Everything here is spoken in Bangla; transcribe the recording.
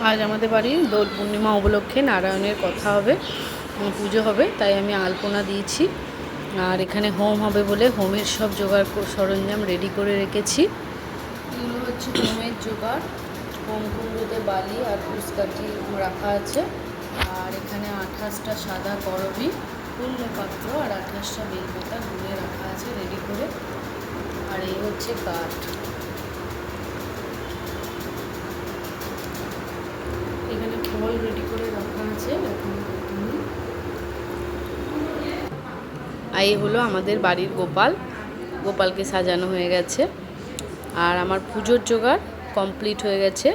আজ আমাদের বাড়ির দোল পূর্ণিমা উপলক্ষে নারায়ণের কথা হবে, পুজো হবে, তাই আমি আলপনা দিয়েছি। আর এখানে হোম হবে বলে হোমের সব জোগাড় সরঞ্জাম রেডি করে রেখেছি। এগুলো হচ্ছে হোমের জোগাড়। হোম কুণ্ডতে বালি আর পুষ্কাঠি রাখা আছে। আর এখানে 28টা সাদা করবি, পূর্ণ পাত্র আর 28টা বেলপাতা গুলে রাখা আছে রেডি করে। আর এই হচ্ছে কাঠ। এখানে ফল রেডি করে রাখা আছে। আর এই হলো আমাদের বাড়ির গোপালকে সাজানো হয়ে গেছে। আর আমার পুজোর জোগাড় কমপ্লিট হয়ে গেছে।